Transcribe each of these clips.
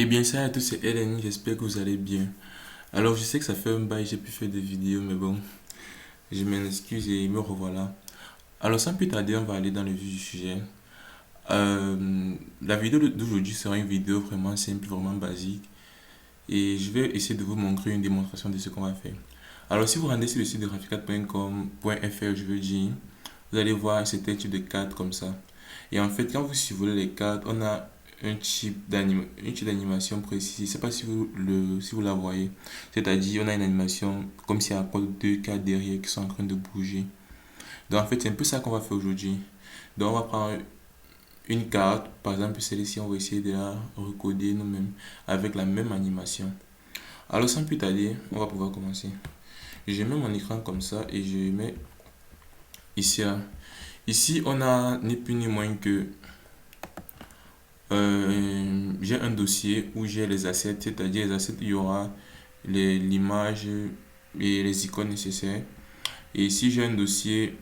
Eh bien, salut à tous, c'est Hélène, j'espère que vous allez bien. Alors, je sais que ça fait un bail, j'ai pu faire des vidéos, mais bon, je m'en excuse et me revoilà. Alors, sans plus tarder, on va aller dans le vif du sujet. La vidéo d'aujourd'hui sera une vidéo vraiment simple, vraiment basique, et je vais essayer de vous montrer une démonstration de ce qu'on va faire. Alors, si vous rendez sur le site de graphicat.com.fr, je veux dire, vous allez voir un certain type de cartes comme ça. Et en fait, quand vous survolez les cartes, on a un type d'animation précis. Je ne sais pas si vous la voyez. C'est-à-dire, on a une animation comme s'il y a encore deux cartes derrière qui sont en train de bouger. Donc, en fait, c'est un peu ça qu'on va faire aujourd'hui. Donc, on va prendre une carte, par exemple celle-ci, on va essayer de la recoder nous-mêmes avec la même animation. Alors, sans plus tarder, on va pouvoir commencer. Je mets mon écran comme ça et je mets ici. Ici, on a ni plus ni moins que j'ai un dossier où j'ai les assets, c'est-à-dire les assets, il y aura l'image et les icônes nécessaires. Et ici, j'ai un dossier,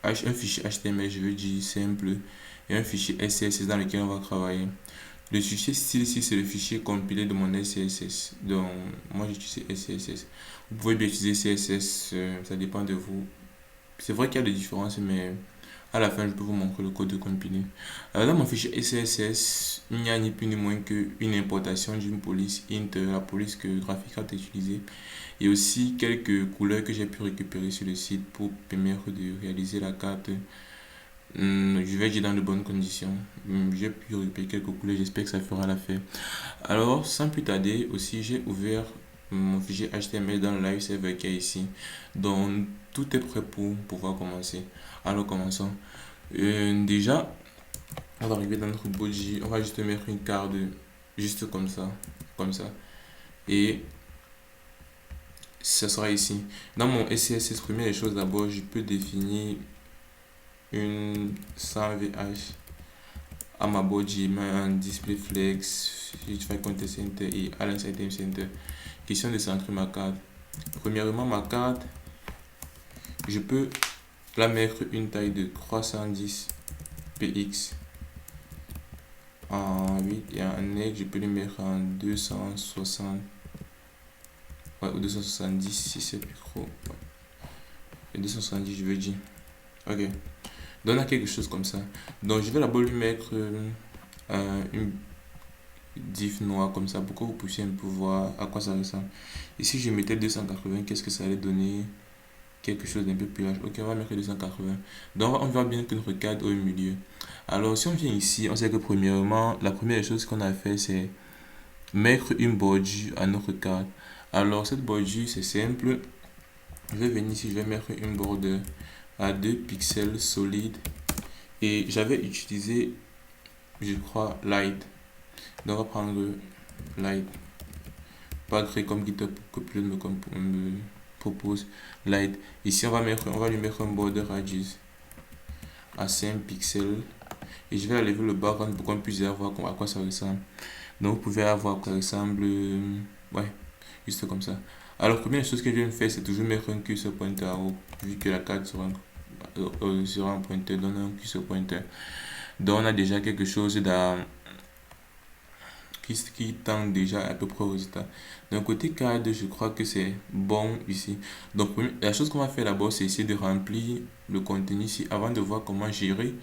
un fichier HTML, je veux dire simple, et un fichier CSS dans lequel on va travailler. Le fichier style ici, c'est le fichier compilé de mon CSS. Donc, moi, j'utilise CSS. Vous pouvez bien utiliser CSS, ça dépend de vous. C'est vrai qu'il y a des différences, mais à la fin, je peux vous montrer le code de compiler. Alors, dans mon fichier CSS, il n'y a ni plus ni moins qu'une importation d'une police int, la police que Graphic a utilisée, et aussi quelques couleurs que j'ai pu récupérer sur le site pour permettre de réaliser la carte. Je vais dire dans de bonnes conditions. J'ai pu récupérer quelques couleurs, j'espère que ça fera l'affaire. Alors, sans plus tarder, aussi, j'ai ouvert mon fichier HTML dans le live server qui est ici. Donc, tout est prêt pour pouvoir commencer. Alors, commençons. Déjà, on va arriver dans notre body. On va juste mettre une carte juste comme ça. Comme ça. Et ça sera ici. Dans mon SCSS, première chose d'abord, je peux définir une 100VH à ma body, un display flex, File Content Center et Align Item Center. Question de centrer ma carte. Premièrement, ma carte, je peux la mettre une taille de 310 px en 8 et en nec, je peux le mettre en 260, ouais, ou 270 si c'est plus gros. Ouais. Et 270, je veux dire. Ok. Donc, on a quelque chose comme ça. Donc, je vais d'abord lui mettre une div noire comme ça pour que vous puissiez un peu voir à quoi ça ressemble. Et si je mettais 280, qu'est-ce que ça allait donner? Quelque chose d'un peu plus large. Ok, on va mettre 280. Donc, on voit bien que notre cadre est au milieu. Alors, si on vient ici, on sait que premièrement, la première chose qu'on a fait, c'est mettre une bordure à notre cadre. Alors, cette bordure, c'est simple. Je vais venir ici, je vais mettre une border à 2 pixels solide. Et j'avais utilisé, je crois, light. Donc, on va prendre light. Pas gré comme GitHub Copilot me propose light. Ici, on va lui mettre un border radius à 5 pixels. Et je vais enlever le background pour qu'on puisse voir à quoi ça ressemble. Donc, vous pouvez avoir à quoi ça ressemble. Ouais, juste comme ça. Alors, première chose que je viens de faire, c'est toujours mettre un curseur pointeur en haut. Vu que la carte sera un pointeur, donne un curseur pointeur. Donc, on a déjà quelque chose qui tend déjà à peu près au résultat. D'un côté cadre, je crois que c'est bon ici. Donc, la chose qu'on va faire d'abord, c'est essayer de remplir le contenu ici avant de voir comment gérer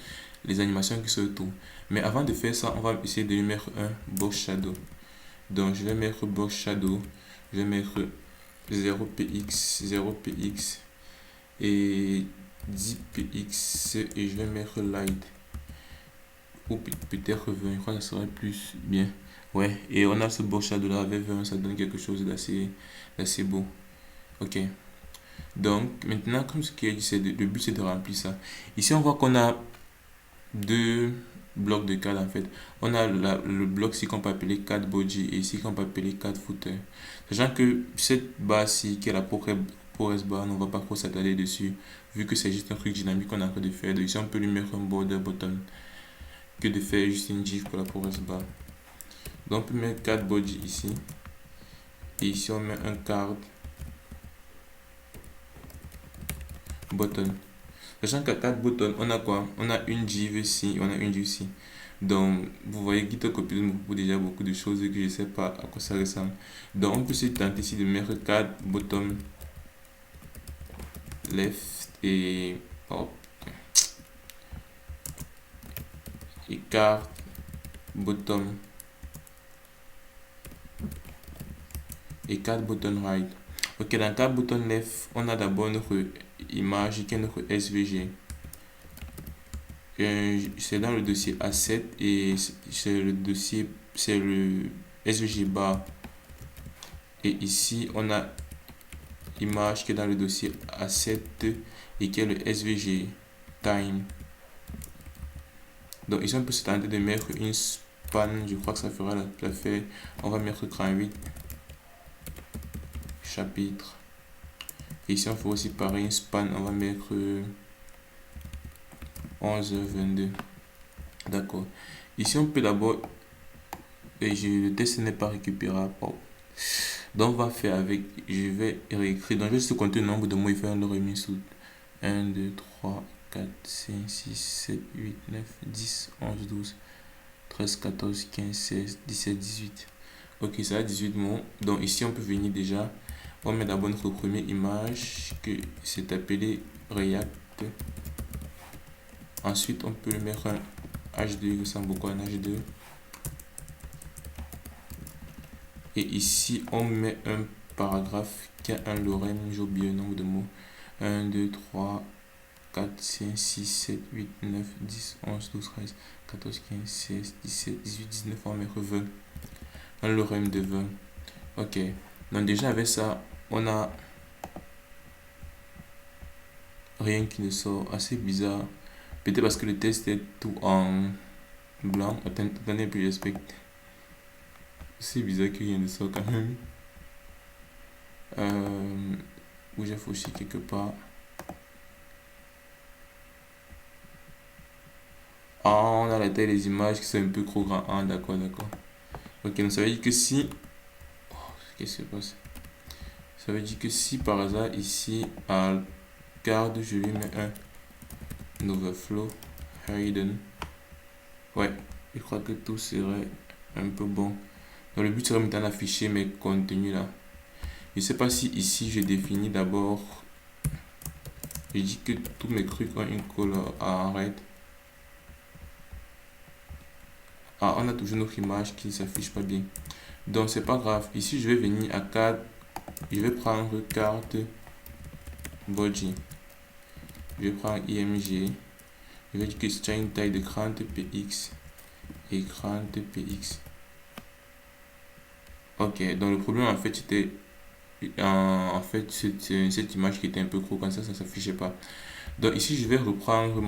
les animations qui se trouvent. Mais avant de faire ça, on va essayer de lui mettre un box shadow. Donc, je vais mettre box shadow. Je vais mettre 0px, 0px et 10px et je vais mettre light. Ou peut-être 20, je crois que ça serait plus bien. Ouais, et on a ce beau shadow là avec 20, ça donne quelque chose d'assez beau. Ok. Donc, maintenant, comme ce qui est dit, le but c'est de remplir ça. Ici, on voit qu'on a deux blocs de cadre en fait. On a le bloc ici qu'on peut appeler cadre body et ici qu'on peut appeler cadre footer. Sachant que cette barre-ci, qui est la progress bar, on ne va pas trop s'attarder dessus, vu que c'est juste un truc dynamique qu'on a en train de faire. Donc ici, on peut lui mettre un border button que de faire juste une gif pour la progress bar. Donc on peut mettre cadre body ici. Et ici, on met un card button. Sachant qu'à 4 boutons, on a quoi? On a une div ici, on a une div ici. Donc, vous voyez, GitHub Copilot me propose déjà beaucoup de choses que je ne sais pas à quoi ça ressemble. Donc, on peut se tenter ici de mettre 4 bottom left et hop, et 4 bottom et 4 button right. Ok, dans 4 button left, on a d'abord notre image qui est notre SVG. C'est dans le dossier A7 et c'est le dossier, c'est le SVG bar. Et ici, on a image qui est dans le dossier A7 et qui est le SVG time. Donc ici, on peut se tenter de mettre une span. Je crois que ça fera l'affaire. On va mettre 38 chapitre. Et ici, on fera aussi pareil, une span. On va mettre 11, 22. D'accord. Ici, on peut d'abord. Et le test n'est pas récupérable. Oh. Donc, on va faire avec. Je vais réécrire. Donc, je vais juste compter le nombre de mots et faire le remis sous 1, 2, 3, 4, 5, 6, 7, 8, 9, 10, 11, 12, 13, 14, 15, 16, 17, 18. Ok, ça a 18 mots. Donc, ici, on peut venir déjà. On met d'abord notre première image que c'est appelé React. Ensuite, on peut mettre un H2, il ressemble beaucoup à un H2. Et ici, on met un paragraphe qui a un lorem, j'ai oublié le nombre de mots. 1, 2, 3, 4, 5, 6, 7, 8, 9, 10, 11, 12, 13, 14, 15, 16, 17, 18, 19, on va mettre 20. Un lorem de 20. Ok. Donc déjà avec ça, on a rien qui ne sort. Assez bizarre. Peut-être parce que le test est tout en blanc. Attendez, puis j'espère. C'est bizarre qu'il y ait de sort quand même. Où j'ai fauché quelque part. Ah, on a la taille des images qui sont un peu trop grand. Ah, d'accord, d'accord. Ok, donc ça veut dire que si. Oh, qu'est-ce qui se passe? Ça veut dire que si par hasard ici à garde je lui mets un overflow hidden. Ouais, je crois que tout serait un peu bon. Donc le but serait maintenant d'afficher mes contenus là. Je sais pas si ici je définis d'abord. Je dis que tous mes trucs ont une couleur à arrête. Ah, on a toujours notre image qui ne s'affiche pas bien. Donc c'est pas grave. Ici je vais venir à carte. Je vais prendre carte body. Je vais prendre IMG. Je vais dire que c'est une taille de 30 px et 30 px. Ok, donc le problème en fait c'était en fait cette image qui était un peu gros comme ça s'affichait pas. Donc ici je vais reprendre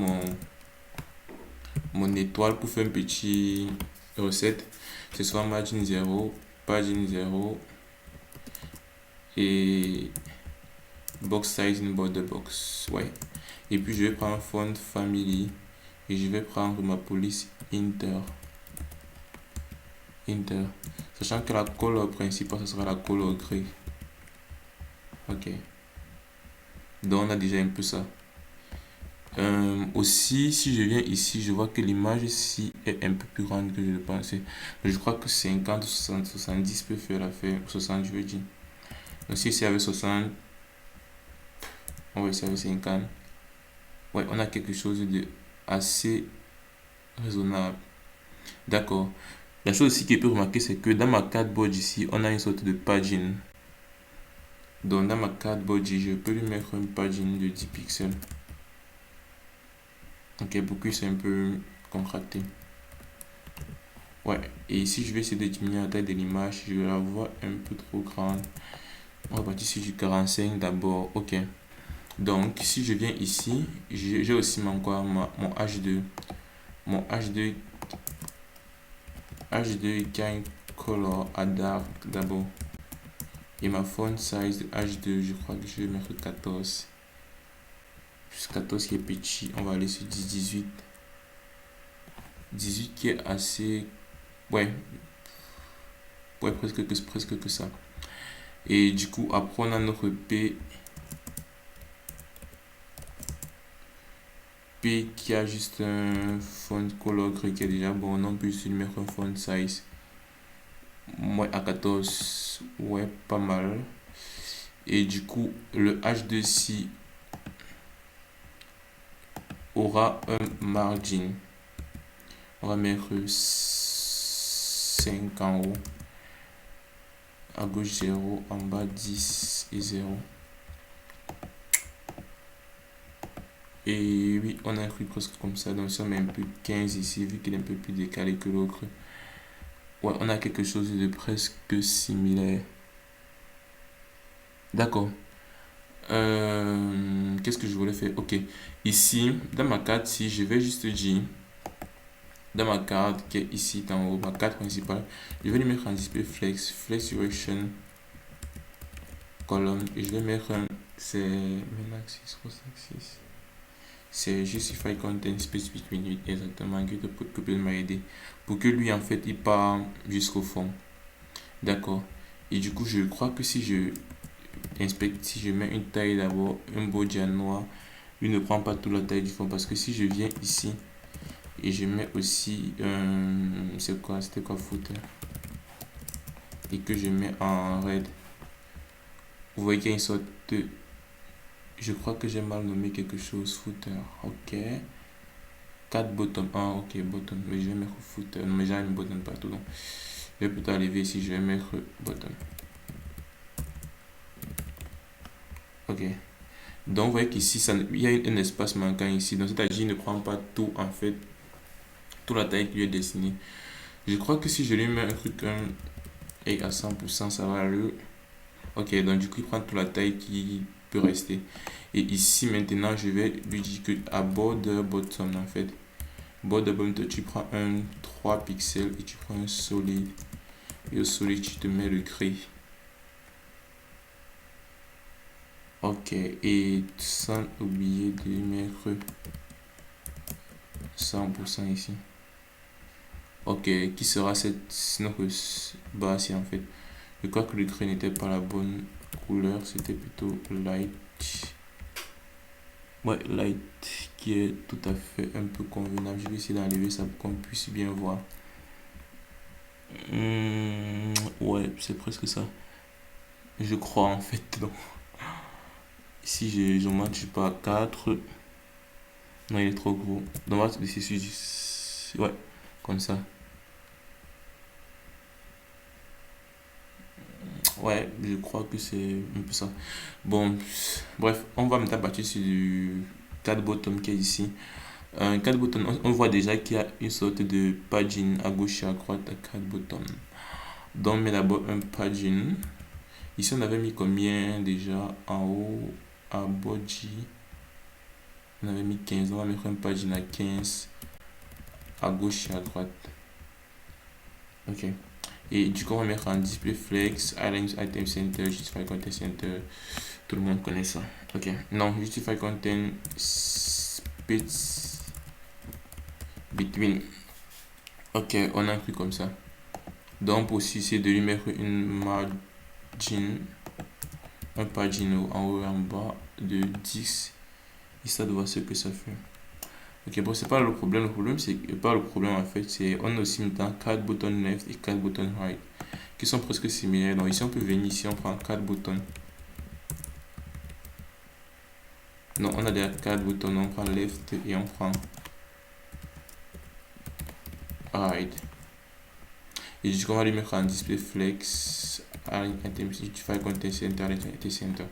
mon étoile pour faire un petit recette. Ce soit margin 0, pagine 0 et box size in border box. Ouais. Et puis je vais prendre font family et je vais prendre ma police inter. Sachant que la couleur principale ce sera la couleur gris. Ok. Donc on a déjà un peu ça. Aussi, si je viens ici, je vois que l'image ici est un peu plus grande que je le pensais. Je crois que 50, 60, 70 peut faire l'affaire. 60, je veux dire. Donc si c'est avec 60, on va essayer avec 50. Ouais, on a quelque chose de assez raisonnable. D'accord. La chose aussi que peut remarquer, c'est que dans ma cardboard ici, on a une sorte de pagine. Donc dans ma cardboard, je peux lui mettre une pagine de 10 pixels. Ok, pour que c'est un peu contracté. Ouais, et ici je vais essayer de diminuer la taille de l'image, je la vois un peu trop grande. On va partir sur du 45 d'abord. Ok, donc si je viens ici, j'ai aussi mon H2. Mon H2 qui a une color à dark d'abord. Et ma font size de H2, je crois que je vais mettre 14. Plus 14 qui est petit, on va aller sur 10, 18. 18 qui est assez. Ouais, presque que ça. Et du coup, après on a notre P. P qui a juste un font color gris qui est déjà bon. On peut aussi lui mettre un font size. Moi à 14, ouais, pas mal. Et du coup, le H2C aura un margin. On va mettre 5 en haut. À gauche 0, en bas 10 et 0. Et oui, on a un truc presque comme ça. Donc, si on met un peu 15 ici, vu qu'il est un peu plus décalé que l'autre. Ouais, on a quelque chose de presque similaire. D'accord. Qu'est-ce que je voulais faire? Ok. Ici, dans ma carte, si je vais juste dire, dans ma carte qui est ici en haut, ma carte principale, je vais lui mettre un display flex direction column. Et je vais mettre un, c'est main axis, cross axis. C'est justify content specific minute, exactement, que peut m'aider. Pour que lui, en fait, il part jusqu'au fond. D'accord. Et du coup, je crois que si je inspecte, si je mets une taille d'abord, un body noir, lui ne prend pas toute la taille du fond. Parce que si je viens ici et je mets aussi, c'est quoi, c'était quoi footer, et que je mets en red, vous voyez qu'il y a une sorte de, je crois que j'ai mal nommé quelque chose, footer, ok. 4 bottom, ah ok, bottom, mais je vais mettre footer, non mais j'ai une bottom partout, donc je vais plutôt arriver ici, je vais mettre bottom. Ok. Donc, vous voyez qu'ici, il y a un espace manquant ici. Donc, c'est-à-dire, il ne prend pas tout, en fait, toute la taille qui lui est destinée. Je crois que si je lui mets un truc et à 100%, ça va le... Ok, donc du coup, il prend toute la taille qui peut rester. Et ici, maintenant, je vais lui dire que à border bottom, en fait. Border bottom, tu prends un 3 pixels et tu prends un solide. Et au solide, tu te mets le gris. Ok, et sans oublier de mettre 100% ici. Ok, qui sera cette notre base en fait. Je crois que le gris n'était pas la bonne couleur, c'était plutôt light. Ouais, light qui est tout à fait un peu convenable. Je vais essayer d'enlever ça pour qu'on puisse bien voir. Ouais, c'est presque ça. Je crois en fait. Donc, si je match pas à 4, non, il est trop gros. Donc, on va laisser ouais, comme ça. Ouais, je crois que c'est un peu ça. Bon, bref, on va maintenant partir sur du 4 bottom qui est ici. Un 4 bottom, on voit déjà qu'il y a une sorte de padding à gauche et à droite à 4 bottom. Donc, on met d'abord un padding. Ici, on avait mis combien déjà en haut à body? On avait mis 15. On va mettre un padding à 15 à gauche et à droite. Ok. Et du coup, on va mettre un display flex, item center, justify content center. Tout le monde connaît ça. Ok. Non, justify content space between. Ok, on a un truc comme ça. Donc, pour aussi, c'est de lui mettre une margin, un margin en haut et en bas de 10, histoire de voir ce que ça fait. Ok, bon, c'est pas le problème. Le problème, c'est pas le problème en fait. C'est on a aussi maintenant 4 boutons left et 4 boutons right qui sont presque similaires. Donc, ici, on peut venir ici, on prend 4 boutons. Non, on a déjà 4 boutons. On prend left et on prend right. Et du coup, on va lui mettre un display flex, identify content center, identity center.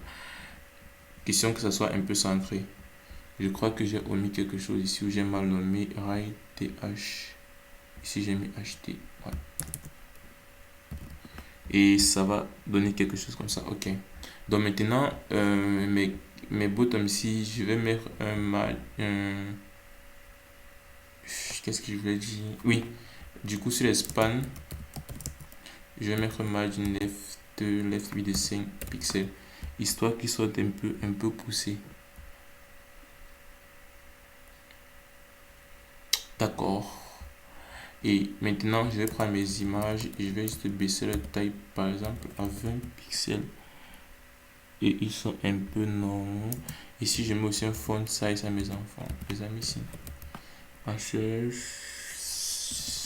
Question que ça soit un peu centré. Je crois que j'ai omis quelque chose ici où j'ai mal nommé right th. Ici, j'ai mis ht. Ouais. Et ça va donner quelque chose comme ça. Ok. Donc maintenant, mes bottoms ici, je vais mettre qu'est-ce que je voulais dire? Oui. Du coup, sur les spans, je vais mettre un margin left 8 de 5 pixels, histoire qu'il soit un peu poussé. D'accord. Et maintenant, je vais prendre mes images et je vais juste baisser la taille, par exemple, à 20 pixels. et ils sont un peu normaux. Et si je mets aussi un font size à mes enfants, les amis, ici.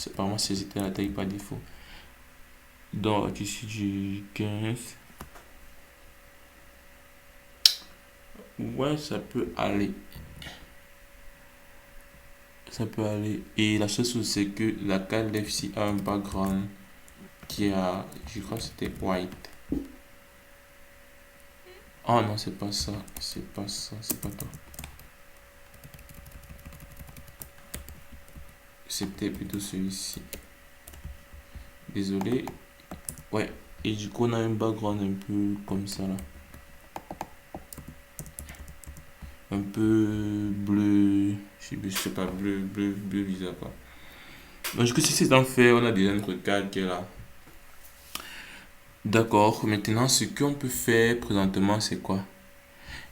Apparemment, c'était la taille par défaut. Donc, ici du 15. Ouais, ça peut aller. Ça peut aller. Et la chose, c'est que la carte FC a un background qui a, je crois que c'était white. Oh non, c'est pas ça. C'est pas ça. C'est pas toi. C'était plutôt celui-ci. Désolé. Ouais. Et du coup, on a un background un peu comme ça là. Un peu bleu. Je sais pas, bleu bizarre quoi. Donc, du coup, si c'est en fait, on a déjà notre carte qui est là. D'accord. Maintenant, ce qu'on peut faire présentement, c'est quoi?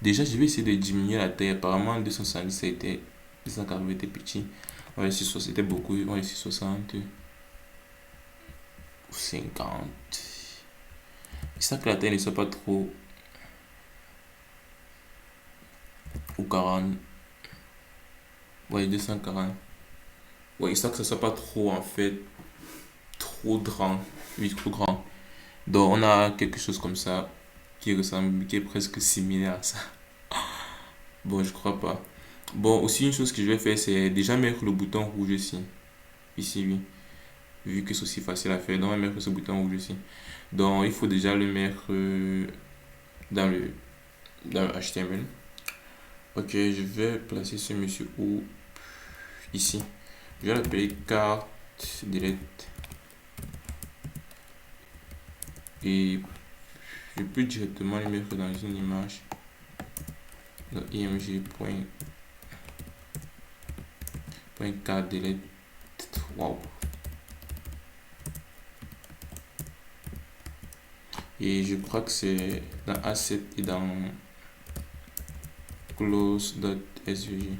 Déjà, je vais essayer de diminuer la taille. Apparemment, 270, ça a été, 240 était petit. On va essayer 60, c'était beaucoup. On va essayer 60 ou 50. Ça que la taille ne soit pas trop. Ou 40. Ouais, 240. Ouais, ça que ça soit pas trop, en fait, trop grand. Oui, trop grand. Donc, on a quelque chose comme ça qui ressemble, qui est presque similaire à ça. Bon, je crois pas. Bon, aussi, une chose que je vais faire, c'est déjà mettre le bouton rouge ici. Ici, oui. Vu que c'est aussi facile à faire, donc on va mettre ce bouton rouge ici. Donc, il faut déjà le mettre dans le HTML. Ok, je vais placer ce monsieur où ici. Je vais l'appeler carte delete. Et je peux directement le mettre dans une image. Donc, img.carte delete. Wow. Et je crois que c'est dans asset et dans close.svg.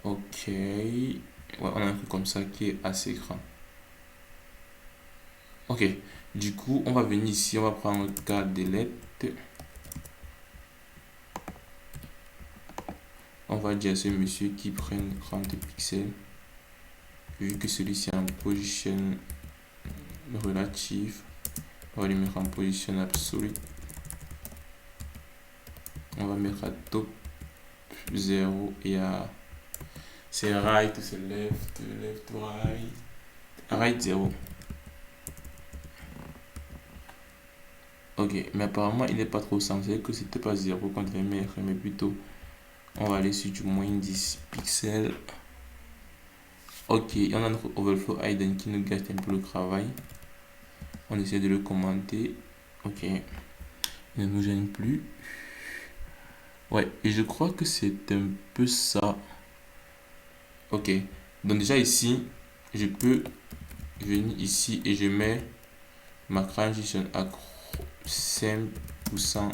Ok. Ouais, on a un truc comme ça qui est assez grand. Ok. Du coup, on va venir ici, on va prendre le cas delete. On va dire à ce monsieur qui prenne 30 pixels. Vu que celui-ci est en position relative, on va lui mettre en position absolue. On va mettre à top 0 et à c'est right ou c'est left, right, right 0. Ok, mais apparemment il n'est pas trop sensé que c'était pas 0 qu'on devait mettre, mais plutôt on va aller sur du moins 10 pixels. Ok, on a notre overflow hidden qui nous gâche un peu le travail. On essaie de le commenter. Ok, il ne nous gêne plus. Ouais, et je crois que c'est un peu ça. Ok, donc déjà ici, je peux venir ici et je mets ma transition à 5%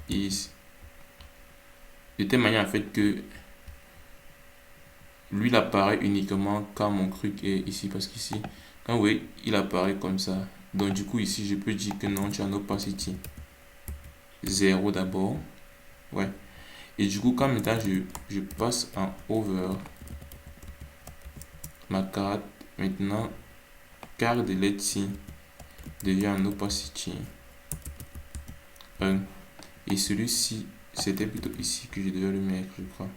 is. De telle manière en fait que lui il apparaît uniquement quand mon truc est ici. Parce qu'ici, quand oui, il apparaît comme ça. Donc du coup ici, je peux dire que non, tu as un opacity 0 d'abord. Ouais. Et du coup, quand maintenant je passe en over ma carte, maintenant, carte de let's devient en opacity 1. Et celui-ci, c'était plutôt ici que je devais le mettre, je crois.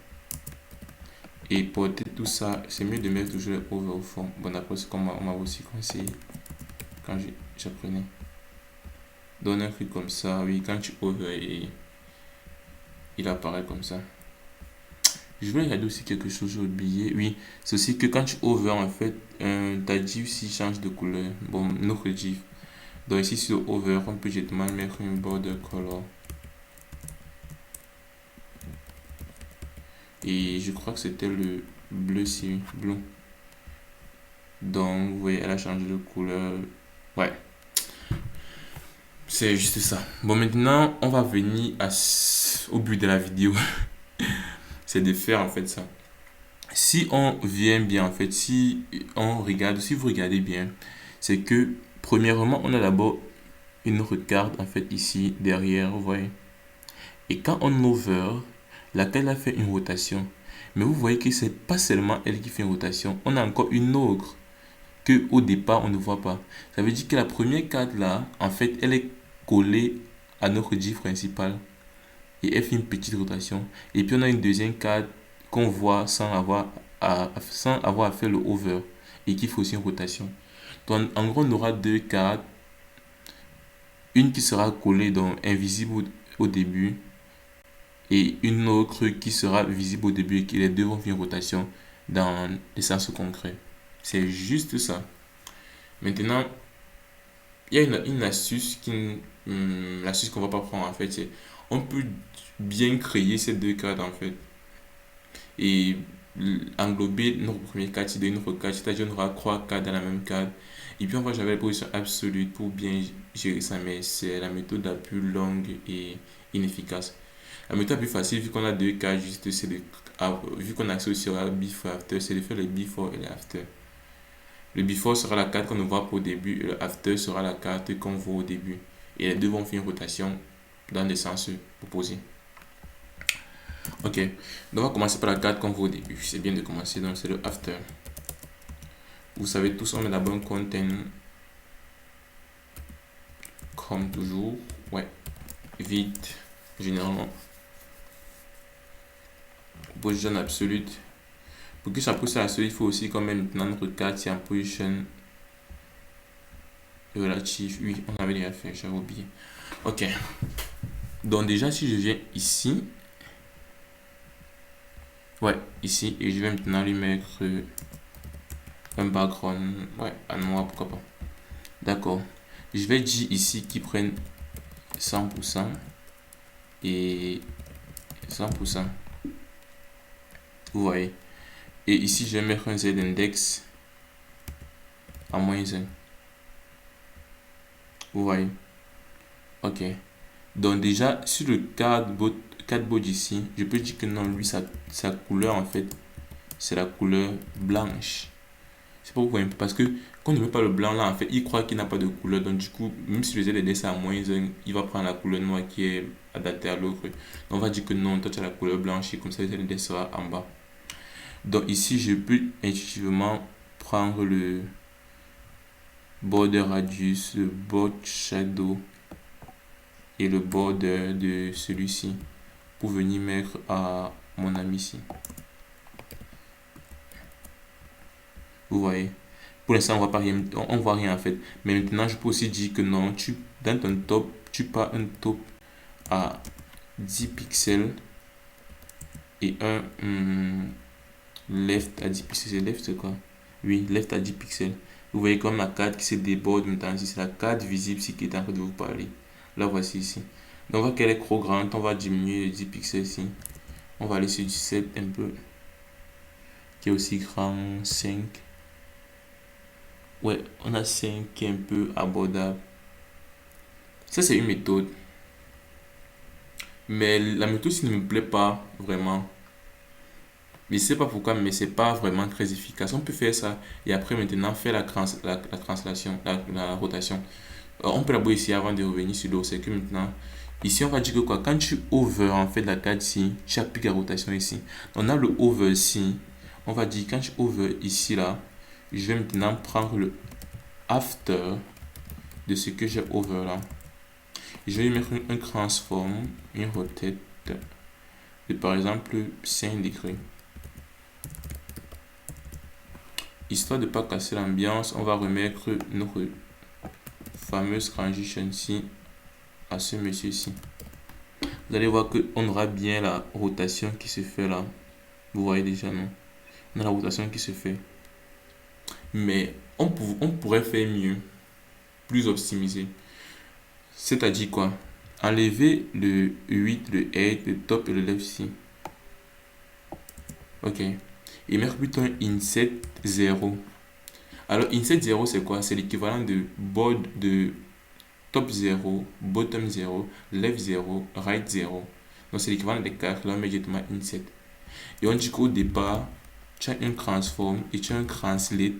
Et pour tout ça, c'est mieux de mettre toujours over au fond. Bon, d'après ce qu'on m'a aussi conseillé quand j'apprenais. Donne un truc comme ça, oui, quand tu over et il apparaît comme ça. Je vais regarder aussi quelque chose, j'ai oublié. Oui, c'est aussi que quand tu over, en fait, ta div aussi change de couleur. Bon, notre div. Donc ici sur over, on peut directement mettre une border color. Et je crois que c'était le bleu, si bleu. Donc, vous voyez, elle a changé de couleur. Ouais. C'est juste ça. Bon, maintenant, on va venir au but de la vidéo. C'est de faire, en fait, ça. Si on vient bien, en fait, si on regarde, si vous regardez bien, c'est que, premièrement, on a d'abord une autre carte en fait ici derrière, vous voyez. Et quand on over, la carte a fait une rotation. Mais vous voyez que c'est pas seulement elle qui fait une rotation, on a encore une autre que au départ on ne voit pas. Ça veut dire que la première carte là, en fait, elle est collée à notre div principal et elle fait une petite rotation. Et puis on a une deuxième carte qu'on voit sans avoir à faire le over et qui fait aussi une rotation. Donc en gros on aura deux cartes, une qui sera collée donc invisible au début et une autre qui sera visible au début et que les deux vont faire une rotation dans le sens concret. C'est juste ça. Maintenant, il y a une astuce l'astuce qu'on va pas prendre en fait, c'est on peut bien créer ces deux cartes en fait et englober notre première carte de notre carte, c'est-à-dire on aura trois cartes dans la même carte. Et puis on va j'avais la position absolue pour bien gérer ça, mais c'est la méthode la plus longue et inefficace. La méthode la plus facile, vu qu'on a deux cartes, juste c'est de, vu qu'on a accès aussi à before et after, c'est de faire le before et le after. Le before sera la carte qu'on ne voit pas au début et le after sera la carte qu'on voit au début. Et les deux vont faire une rotation dans des sens opposés. Ok, donc on va commencer par la carte qu'on voit au début. C'est bien de commencer, donc c'est le after. Vous savez tous, on met d'abord un content comme toujours. Ouais, vite, généralement. Position absolute. Pour que sa position absolue, il faut aussi quand même maintenant notre carte c'est en position relative. Oui, on avait déjà fait, j'avais oublié. Ok. Donc déjà, si je viens ici, ouais, ici, et je vais maintenant lui mettre un background, ouais, à noir, pourquoi pas. D'accord. Je vais dire ici qu'ils prennent 100% et 100%. Vous voyez. Et ici, je vais mettre un Z-index à -1. Vous voyez. Ok. Donc déjà, sur le cardboard ici, je peux dire que non, lui, sa couleur, en fait, c'est la couleur blanche. C'est pas pourquoi, parce que quand on ne met pas le blanc là, en fait, il croit qu'il n'a pas de couleur. Donc du coup, même si le ZDS est à -1, il va prendre la couleur noire qui est adaptée à l'autre. Donc on va dire que non, toi tu as la couleur blanche et comme ça le ZDS sera en bas. Donc ici, je peux intuitivement prendre le border radius, le border shadow et le border de celui-ci pour venir mettre à mon ami ici. Vous voyez. Pour l'instant, on voit pas rien, on voit rien en fait. Mais maintenant, je peux aussi dire que non, dans ton top, tu pars un top à 10 pixels et un left à 10 pixels. C'est left, c'est quoi? Oui, left à 10 pixels. Vous voyez comme la carte qui se déborde maintenant ici. C'est la carte visible ici qui est en train de vous parler. La voici ici. Donc, on voit qu'elle est trop grande. On va diminuer les 10 pixels ici. On va aller sur 17 un peu. Qui est aussi grand, 5. Ouais, on a 5 qui est un peu abordable. Ça, c'est une méthode. Mais la méthode, ne me plaît pas vraiment. Mais je sais pas pourquoi, mais c'est pas vraiment très efficace. On peut faire ça et après maintenant faire la translation, la rotation. On peut d'abord ici avant de revenir sur l'autre. C'est que maintenant, ici on va dire que quoi, quand tu over en fait la carte ici, tu appliques la rotation ici. On a le over ici. On va dire quand tu over ici là, je vais maintenant prendre le after de ce que j'ai over là. Je vais mettre un transform, une rotate de par exemple 5 degrés. Histoire de ne pas casser l'ambiance, on va remettre notre fameuse transition ici à ce monsieur ici. Vous allez voir qu'on aura bien la rotation qui se fait là. Vous voyez déjà, non? On a la rotation qui se fait. Mais on pourrait faire mieux, plus optimisé. C'est-à-dire quoi? Enlever le 8, le 8, le top et le left ici. Ok. Et mettre plutôt un inset 0. Alors, inset 0, c'est quoi? C'est l'équivalent de top 0, bottom 0, left 0, right 0. Donc, c'est l'équivalent des cartes. Là, on met directement inset. Et on dit qu'au départ, tu as un transform et tu as un translate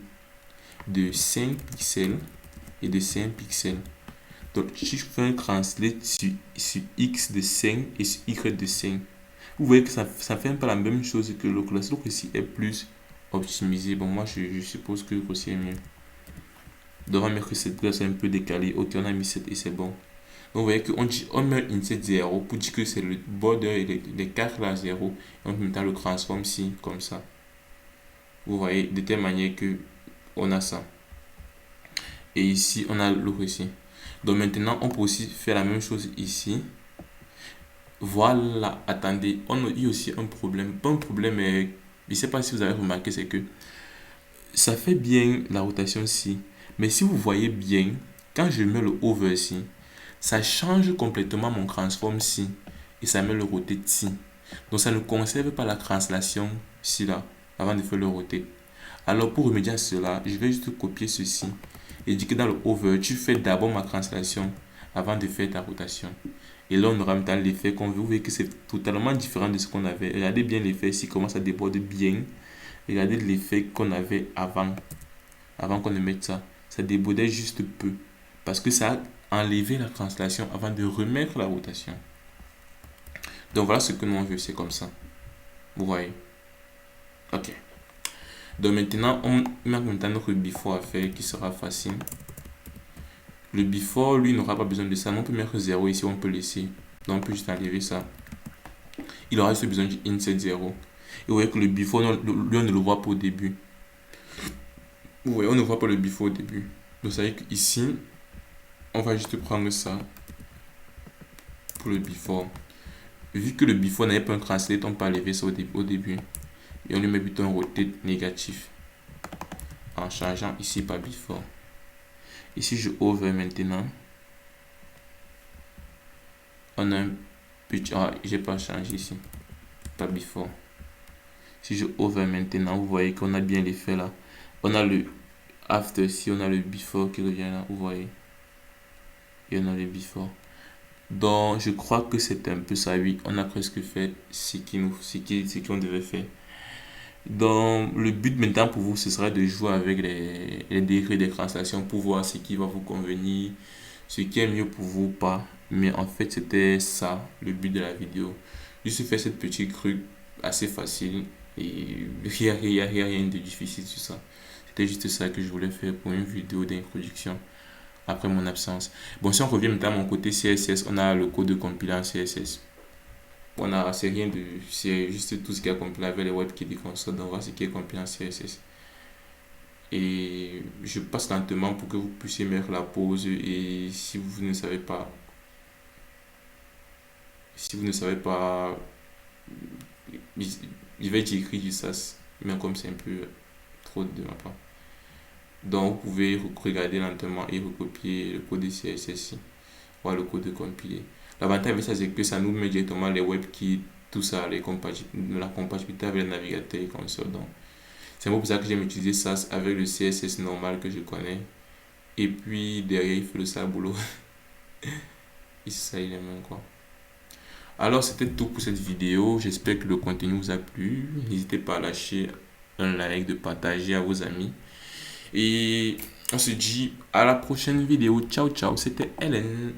de 5 pixels et de 5 pixels. Donc, si je fais un translate sur X de 5 et sur Y de 5, vous voyez que ça fait un peu la même chose que l'autre. L'autre ici est plus optimisé. Bon, moi, je suppose que aussi est mieux. Donc, on va mettre que cette classe est un peu décalée. Ok, on a mis 7 et c'est bon. Donc, vous voyez qu'on met inset 0 pour dire que c'est le border et les cartes là 0. Et on met le transform ici, comme ça. Vous voyez, de telle manière que on a ça. Et ici, on a l'autre ici. Donc, maintenant, on peut aussi faire la même chose ici. Voilà, attendez, on a eu aussi un problème. Pas un problème, mais je ne sais pas si vous avez remarqué, c'est que ça fait bien la rotation ici. Mais si vous voyez bien, quand je mets le over ici, ça change complètement mon transform ici. Et ça met le rotate ici. Donc ça ne conserve pas la translation ici là, avant de faire le rotate. Alors pour remédier à cela, je vais juste copier ceci. Et dire que dans le over, tu fais d'abord ma translation avant de faire ta rotation. Et là, on aura maintenant l'effet qu'on veut. Vous voyez que c'est totalement différent de ce qu'on avait. Regardez bien l'effet ici, comment ça déborde bien. Regardez l'effet qu'on avait avant qu'on ne mette ça. Ça débordait juste peu. Parce que ça a enlevé la translation avant de remettre la rotation. Donc voilà ce que nous on veut, c'est comme ça. Vous voyez. Ok. Donc maintenant, on met maintenant notre before à faire qui sera facile. Le before, lui, n'aura pas besoin de ça. Mais on peut mettre 0 ici, on peut laisser. Donc on peut juste enlever ça. Il aura juste besoin du inset 0. Et vous voyez que le before, lui, on ne le voit pas au début. Vous voyez, on ne voit pas le before au début. Donc ça veut dire qu'ici, on va juste prendre ça pour le before. Vu que le before n'avait pas un translate, on peut enlever ça au début. Et on lui met plutôt un rotate négatif. En changeant ici par before. Ici, je over maintenant. On a un petit... Ah, j'ai pas changé ici. Pas before. Si je over maintenant, vous voyez qu'on a bien l'effet là. On a le after ici, on a le before qui revient là, vous voyez. Et on a le before. Donc, je crois que c'est un peu ça, oui. On a presque fait ce qu'on devait faire. Donc, le but maintenant pour vous, ce sera de jouer avec les degrés de translation pour voir ce qui va vous convenir, ce qui est mieux pour vous ou pas. Mais en fait, c'était ça, le but de la vidéo. Juste faire cette petite truc assez facile et il n'y a rien de difficile sur ça. C'était juste ça que je voulais faire pour une vidéo d'introduction après mon absence. Bon, si on revient maintenant à mon côté CSS, on a le code de compilant CSS. C'est rien de. C'est juste tout ce qui est compilé avec les WebKit du console. Donc, voilà ce qui est compilé en CSS. Et je passe lentement pour que vous puissiez mettre la pause. Et si vous ne savez pas, je vais écrire du SAS, mais comme c'est un peu trop de ma part. Donc, vous pouvez regarder lentement et recopier le code de CSS ici. Voilà le code de compiler. L'avantage avec ça, c'est que ça nous met directement les WebKit, tout ça, la compatibilité avec le navigateur et console. Donc, c'est pour ça que j'aime utiliser ça avec le CSS normal que je connais. Et puis, derrière, il fait le sale boulot. Et c'est ça, il est même quoi. Alors, c'était tout pour cette vidéo. J'espère que le contenu vous a plu. N'hésitez pas à lâcher un like, de partager à vos amis. Et on se dit à la prochaine vidéo. Ciao, ciao. C'était Hélène.